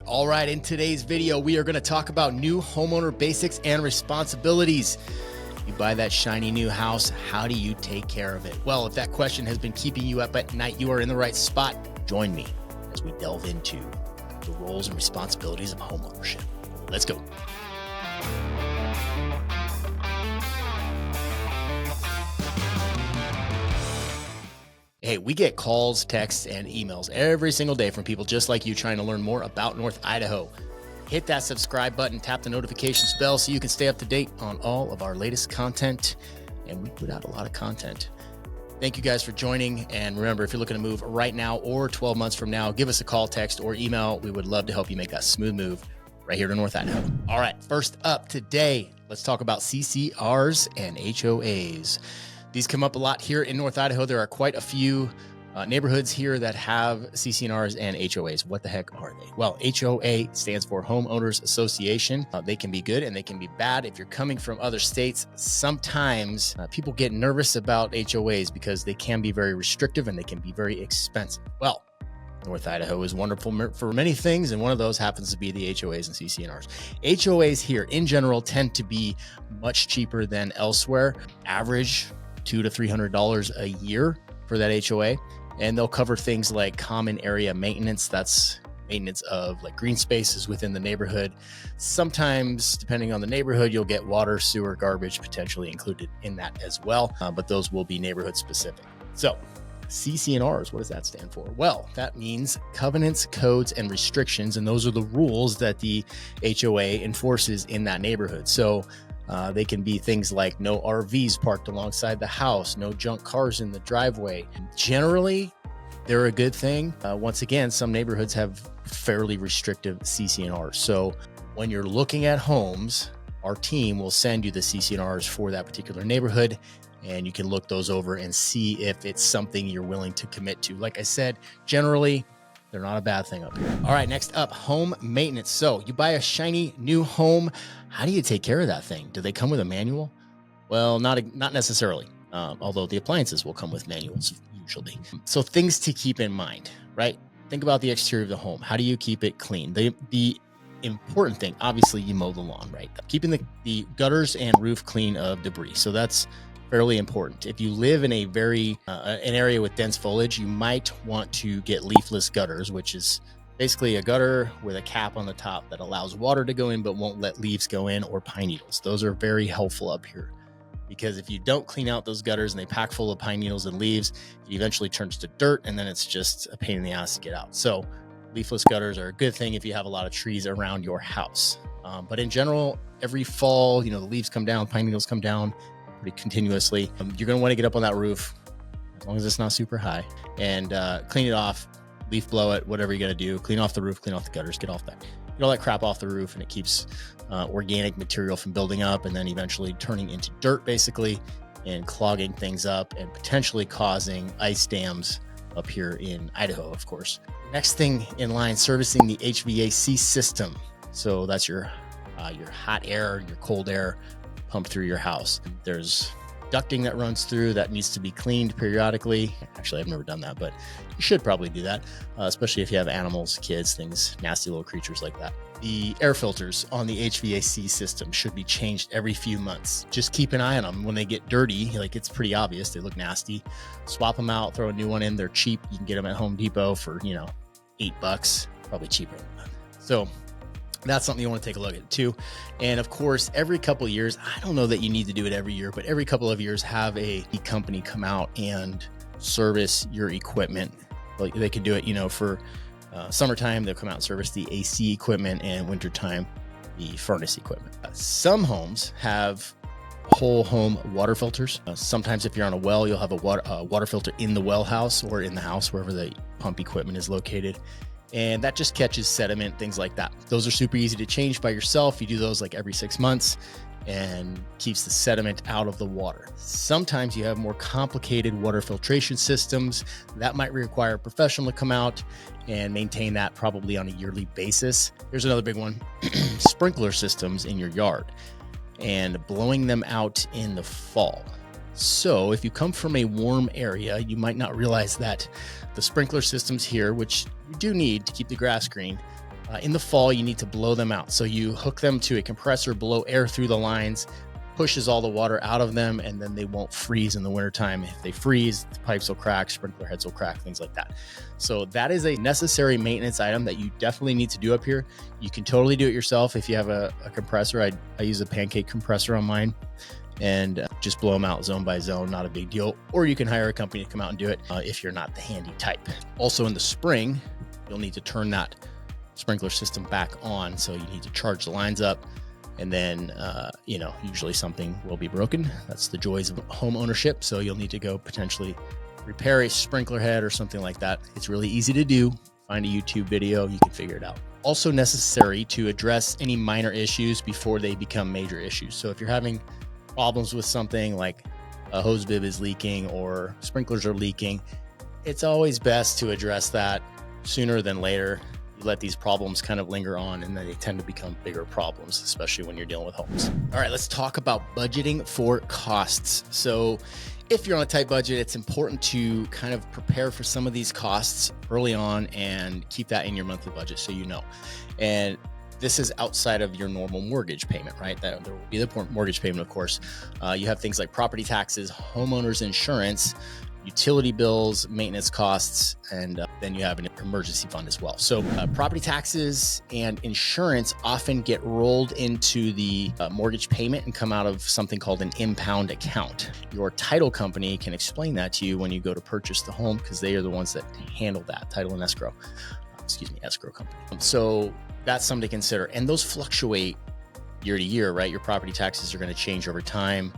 All right, in today's video, we are going to talk about new homeowner basics and responsibilities. You buy that shiny new house, how do you take care of it? Well, if that question has been keeping you up at night, you are in the right spot. Join me as we delve into the roles and responsibilities of homeownership. Let's go. Hey, we get calls, texts, and emails every single day from people just like you trying to learn more about North Idaho. Hit that subscribe button, tap the notifications bell so you can stay up to date on all of our latest content. And we put out a lot of content. Thank you guys for joining. And remember, if you're looking to move right now or 12 months from now, give us a call, text, or email. We would love to help you make that smooth move right here to North Idaho. All right, first up today, let's talk about CCRs and HOAs. These come up a lot here in North Idaho. There are quite a few neighborhoods here that have CCRs and HOAs. What the heck are they? Well, HOA stands for Homeowners Association. They can be good and they can be bad. If you're coming from other states, sometimes people get nervous about HOAs because they can be very restrictive and they can be very expensive. Well, North Idaho is wonderful for many things, and one of those happens to be the HOAs and CCRs. HOAs here in general tend to be much cheaper than elsewhere. Average $200 to $300 a year for that HOA. And they'll cover things like common area maintenance. That's maintenance of like green spaces within the neighborhood. Sometimes, depending on the neighborhood, you'll get water, sewer, garbage potentially included in that as well. But those will be neighborhood specific. So CCRs, what does that stand for? Well, that means covenants, codes, and restrictions. And those are the rules that the HOA enforces in that neighborhood. So they can be things like no RVs parked alongside the house, no junk cars in the driveway. Generally, they're a good thing. Once again, some neighborhoods have fairly restrictive CCRs. So when you're looking at homes, our team will send you the CCRs for that particular neighborhood, and you can look those over and see if it's something you're willing to commit to. Like I said, generally, they're not a bad thing up here. All right, next up, home maintenance. So you buy a shiny new home. How do you take care of that thing? Do they come with a manual? Well, not necessarily, although the appliances will come with manuals usually. So things to keep in mind, right? Think about the exterior of the home. How do you keep it clean? The important thing, obviously, you mow the lawn, right? Keeping the gutters and roof clean of debris. So that's fairly important. If you live in a an area with dense foliage, you might want to get leafless gutters, which is basically a gutter with a cap on the top that allows water to go in but won't let leaves go in, or pine needles. Those are very helpful up here because if you don't clean out those gutters and they pack full of pine needles and leaves, it eventually turns to dirt and then it's just a pain in the ass to get out. So leafless gutters are a good thing if you have a lot of trees around your house. But in general, every fall, the leaves come down, pine needles come down pretty continuously. You're going to want to get up on that roof as long as it's not super high and clean it off, leaf blow it, whatever you got to do. Clean off the roof, clean off the gutters, get all that crap off the roof, and it keeps organic material from building up and then eventually turning into dirt basically and clogging things up and potentially causing ice dams up here in Idaho, of course. Next thing in line, servicing the HVAC system. So that's your hot air, your cold air pumped through your house. There's ducting that runs through that needs to be cleaned periodically. Actually, I've never done that, but you should probably do that, especially if you have animals, kids, things, nasty little creatures like that. The air filters on the HVAC system should be changed every few months. Just keep an eye on them. When they get dirty, like it's pretty obvious, they look nasty. Swap them out, throw a new one in. They're cheap. You can get them at Home Depot for, $8, probably cheaper than that. So that's something you want to take a look at too. And of course, every couple of years, I don't know that you need to do it every year, but every couple of years have a company come out and service your equipment. Like they could do it, for summertime, they'll come out and service the AC equipment, and wintertime, the furnace equipment. Some homes have whole home water filters. Sometimes if you're on a well, you'll have a water filter in the well house or in the house, wherever the pump equipment is located. And that just catches sediment, things like that. Those are super easy to change by yourself. You do those like every 6 months and keeps the sediment out of the water. Sometimes you have more complicated water filtration systems that might require a professional to come out and maintain that probably on a yearly basis. Here's another big one, sprinkler systems in your yard and blowing them out in the fall. So if you come from a warm area, you might not realize that the sprinkler systems here, which you do need to keep the grass green, In the fall, you need to blow them out. So you hook them to a compressor, blow air through the lines, pushes all the water out of them, and then they won't freeze in the wintertime. If they freeze, the pipes will crack, sprinkler heads will crack, things like that. So that is a necessary maintenance item that you definitely need to do up here. You can totally do it yourself if you have a compressor. I use a pancake compressor on mine, and just blow them out zone by zone, not a big deal. Or you can hire a company to come out and do it if you're not the handy type. Also in the spring, you'll need to turn that sprinkler system back on. So you need to charge the lines up, and then, usually something will be broken. That's the joys of home ownership. So you'll need to go potentially repair a sprinkler head or something like that. It's really easy to do. Find a YouTube video, you can figure it out. Also necessary to address any minor issues before they become major issues. So if you're having problems with something like a hose bib is leaking or sprinklers are leaking, it's always best to address that sooner than later. You let these problems kind of linger on, and then they tend to become bigger problems, especially when you're dealing with homes. All right, let's talk about budgeting for costs. So if you're on a tight budget, it's important to kind of prepare for some of these costs early on and keep that in your monthly budget so you know. And this is outside of your normal mortgage payment, right? There will be the mortgage payment, of course. You have things like property taxes, homeowners insurance, utility bills, maintenance costs, and then you have an emergency fund as well. So property taxes and insurance often get rolled into the mortgage payment and come out of something called an impound account. Your title company can explain that to you when you go to purchase the home, because they are the ones that handle that, title and escrow. Escrow company. So that's something to consider. And those fluctuate year to year, right? Your property taxes are going to change over time.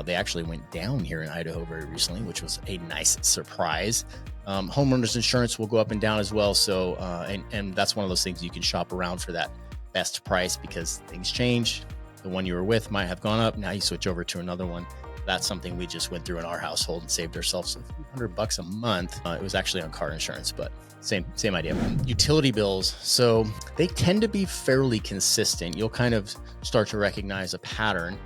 They actually went down here in Idaho very recently, which was a nice surprise. Homeowners insurance will go up and down as well. So, and that's one of those things you can shop around for that best price, because things change. The one you were with might have gone up. Now you switch over to another one. That's something we just went through in our household and saved ourselves a few $100 a month. It was actually on car insurance, but same idea. Utility bills. So they tend to be fairly consistent. You'll kind of start to recognize a pattern.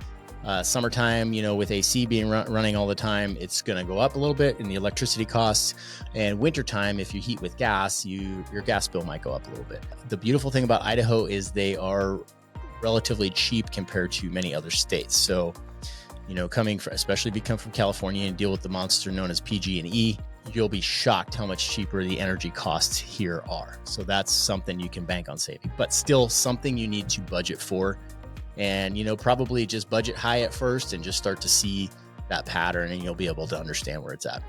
Summertime, with AC being running all the time, it's going to go up a little bit in the electricity costs. And wintertime, if you heat with gas, your gas bill might go up a little bit. The beautiful thing about Idaho is they are relatively cheap compared to many other states. So, especially if you come from California and deal with the monster known as PG&E, you'll be shocked how much cheaper the energy costs here are. So that's something you can bank on saving, but still something you need to budget for. And, probably just budget high at first and just start to see that pattern, and you'll be able to understand where it's at.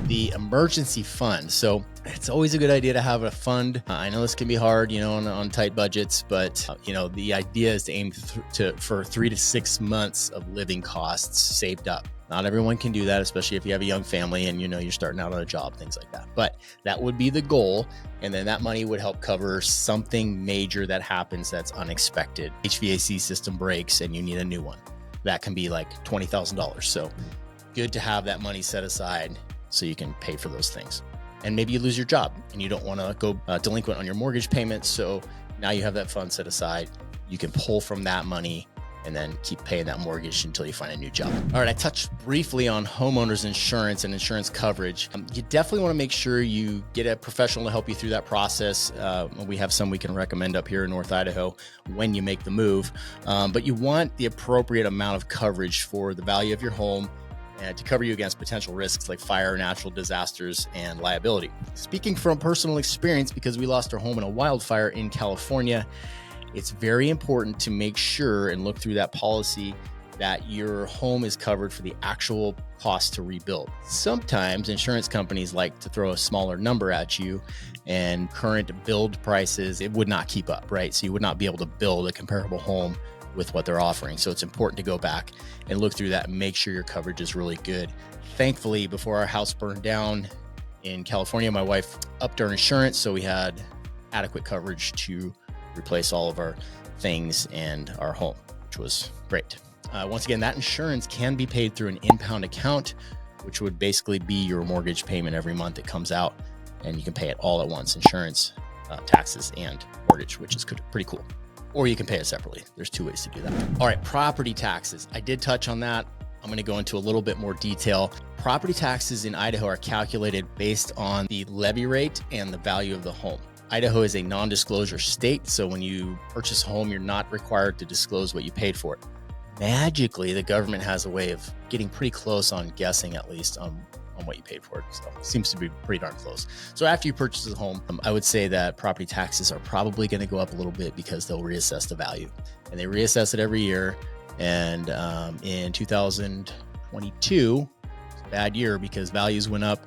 The emergency fund. So it's always a good idea to have a fund. I know this can be hard, on tight budgets, but the idea is to aim for 3 to 6 months of living costs saved up. Not everyone can do that, especially if you have a young family and you're starting out on a job, things like that. But that would be the goal. And then that money would help cover something major that happens that's unexpected. HVAC system breaks and you need a new one. That can be like $20,000. So good to have that money set aside so you can pay for those things. And maybe you lose your job and you don't want to go delinquent on your mortgage payments. So now you have that fund set aside. You can pull from that money and then keep paying that mortgage until you find a new job. All right, I touched briefly on homeowners insurance and insurance coverage. You definitely want to make sure you get a professional to help you through that process. We have some we can recommend up here in North Idaho when you make the move. But you want the appropriate amount of coverage for the value of your home and to cover you against potential risks like fire, natural disasters, and liability. Speaking from personal experience, because we lost our home in a wildfire in California, it's very important to make sure and look through that policy that your home is covered for the actual cost to rebuild. Sometimes insurance companies like to throw a smaller number at you, and current build prices, it would not keep up, right? So you would not be able to build a comparable home with what they're offering. So it's important to go back and look through that and make sure your coverage is really good. Thankfully, before our house burned down in California, my wife upped our insurance, so we had adequate coverage to replace all of our things and our home, which was great. Once again, that insurance can be paid through an impound account, which would basically be your mortgage payment every month. It comes out and you can pay it all at once: insurance, taxes, and mortgage, which is pretty cool. Or you can pay it separately. There's 2 ways to do that. All right, property taxes. I did touch on that. I'm going to go into a little bit more detail. Property taxes in Idaho are calculated based on the levy rate and the value of the home. Idaho is a non-disclosure state, so when you purchase a home, you're not required to disclose what you paid for it. Magically, the government has a way of getting pretty close on guessing, at least on what you paid for it. So it seems to be pretty darn close. So after you purchase a home, I would say that property taxes are probably going to go up a little bit because they'll reassess the value, and they reassess it every year. And in 2022, it's a bad year because values went up.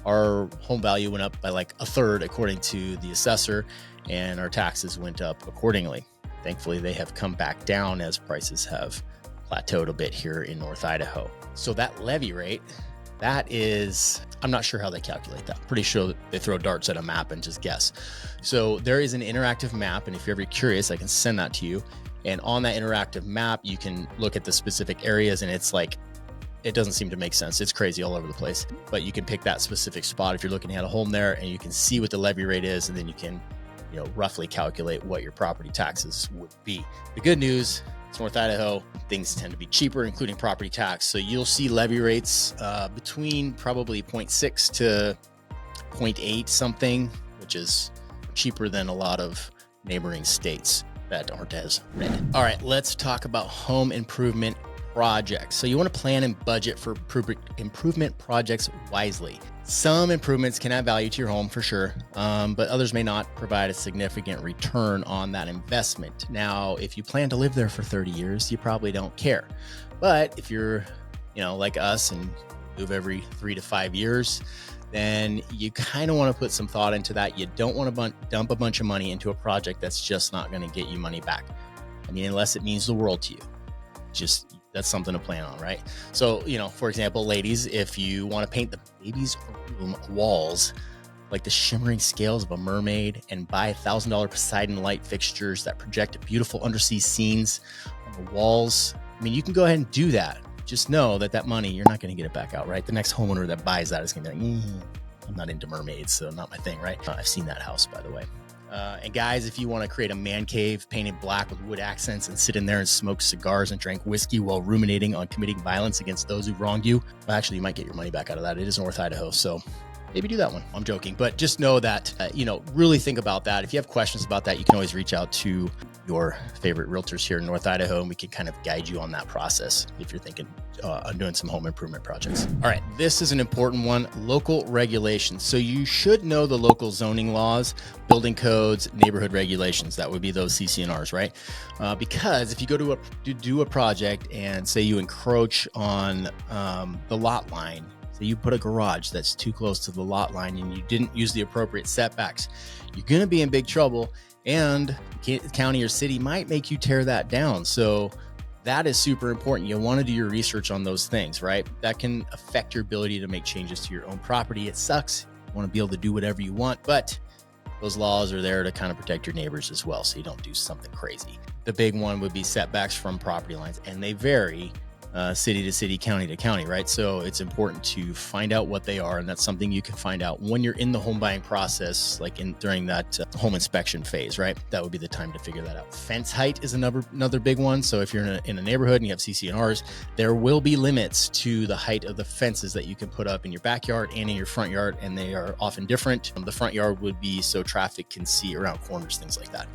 Our home value went up by like a third, according to the assessor, and our taxes went up accordingly. Thankfully, they have come back down as prices have plateaued a bit here in North Idaho. So that levy rate, that is, I'm not sure how they calculate that. Pretty sure they throw darts at a map and just guess. So there is an interactive map, and if you're ever curious, I can send that to you. And on that interactive map, you can look at the specific areas, and it's like, it doesn't seem to make sense. It's crazy all over the place, but you can pick that specific spot if you're looking at a home there, and you can see what the levy rate is, and then you can, roughly calculate what your property taxes would be. The good news, it's North Idaho. Things tend to be cheaper, including property tax. So you'll see levy rates between probably 0.6 to 0.8 something, which is cheaper than a lot of neighboring states that aren't as red. All right, let's talk about home improvement projects. So you want to plan and budget for improvement projects wisely. Some improvements can add value to your home for sure, but others may not provide a significant return on that investment. Now, if you plan to live there for 30 years, you probably don't care. But if you're, like us and move every 3 to 5 years, then you kind of want to put some thought into that. You don't want to dump a bunch of money into a project that's just not going to get you money back. I mean, unless it means the world to you. That's something to plan on, right? So, for example, ladies, if you want to paint the baby's room walls like the shimmering scales of a mermaid and buy $1,000 Poseidon light fixtures that project beautiful undersea scenes on the walls, I mean, you can go ahead and do that. Just know that money, you're not going to get it back out, right? The next homeowner that buys that is going to be like, I'm not into mermaids, so not my thing, right? I've seen that house, by the way. And guys, if you want to create a man cave painted black with wood accents and sit in there and smoke cigars and drink whiskey while ruminating on committing violence against those who wronged you, well, actually, you might get your money back out of that. It is North Idaho, so maybe do that one. I'm joking, but just know that, really think about that. If you have questions about that, you can always reach out to your favorite realtors here in North Idaho, and we can kind of guide you on that process if you're thinking on doing some home improvement projects. All right, this is an important one, local regulations. So you should know the local zoning laws, building codes, neighborhood regulations. That would be those CCRs, right? Because if you go to do a project and say you encroach on the lot line, so you put a garage that's too close to the lot line and you didn't use the appropriate setbacks, you're going to be in big trouble, and the county or city might make you tear that down. So that is super important. You want to do your research on those things, right? That can affect your ability to make changes to your own property. It sucks. You want to be able to do whatever you want, but those laws are there to kind of protect your neighbors as well, so you don't do something crazy. The big one would be setbacks from property lines, and they vary city to city, county to county, right? So it's important to find out what they are, and that's something you can find out when you're in the home buying process, like during that home inspection phase, right? That would be the time to figure that out. Fence height is another big one. So if you're in a neighborhood and you have CCRs, there will be limits to the height of the fences that you can put up in your backyard and in your front yard, and they are often different. The front yard would be so traffic can see around corners, things like that.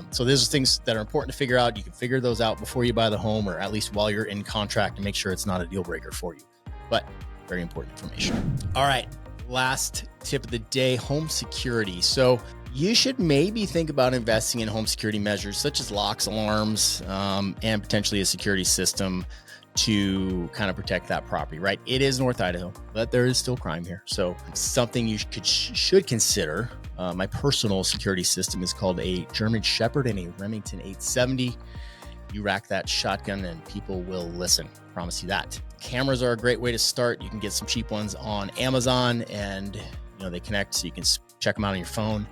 So those are things that are important to figure out. You can figure those out before you buy the home, or at least while you're in contract, to make sure it's not a deal breaker for you. But very important information. All right, last tip of the day, home security. So you should maybe think about investing in home security measures such as locks, alarms, and potentially a security system to kind of protect that property, right? It is North Idaho, but there is still crime here. So something you should consider. My personal security system is called a German Shepherd and a Remington 870. You rack that shotgun and people will listen. Promise you that. Cameras are a great way to start. You can get some cheap ones on Amazon, and they connect, so you can check them out on your phone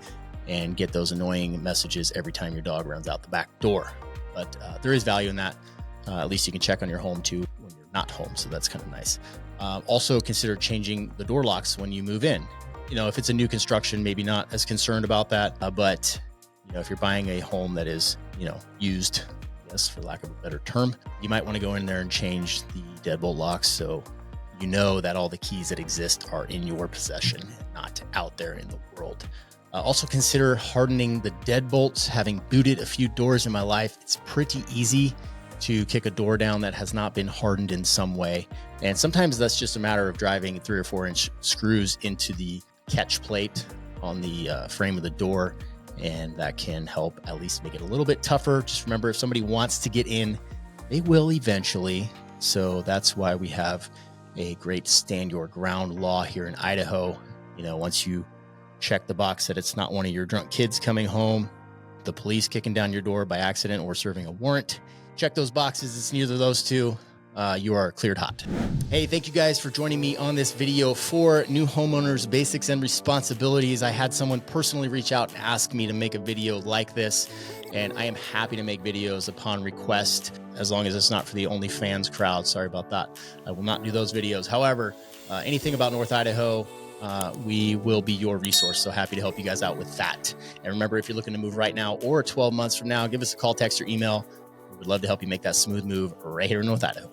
and get those annoying messages every time your dog runs out the back door. But there is value in that. At least you can check on your home too when you're not home, so that's kind of nice. Also consider changing the door locks when you move in. If it's a new construction, maybe not as concerned about that, but if you're buying a home that is used, for lack of a better term, you might want to go in there and change the deadbolt locks so that all the keys that exist are in your possession and not out there in the world. Also consider hardening the deadbolts. Having booted a few doors in my life, it's pretty easy to kick a door down that has not been hardened in some way. And sometimes that's just a matter of driving 3 or 4 inch screws into the catch plate on the frame of the door. And that can help at least make it a little bit tougher. Just remember, if somebody wants to get in, they will eventually. So that's why we have a great stand your ground law here in Idaho. You know, once you check the box that it's not one of your drunk kids coming home, the police kicking down your door by accident, or serving a warrant, check those boxes. It's neither of those two. You are cleared hot. Hey, thank you guys for joining me on this video for New Homeowners Basics and Responsibilities. I had someone personally reach out and ask me to make a video like this, and I am happy to make videos upon request, as long as it's not for the OnlyFans crowd. Sorry about that. I will not do those videos. However, anything about North Idaho, we will be your resource. So happy to help you guys out with that. And remember, if you're looking to move right now or 12 months from now, give us a call, text, or email. We'd love to help you make that smooth move right here in North Idaho.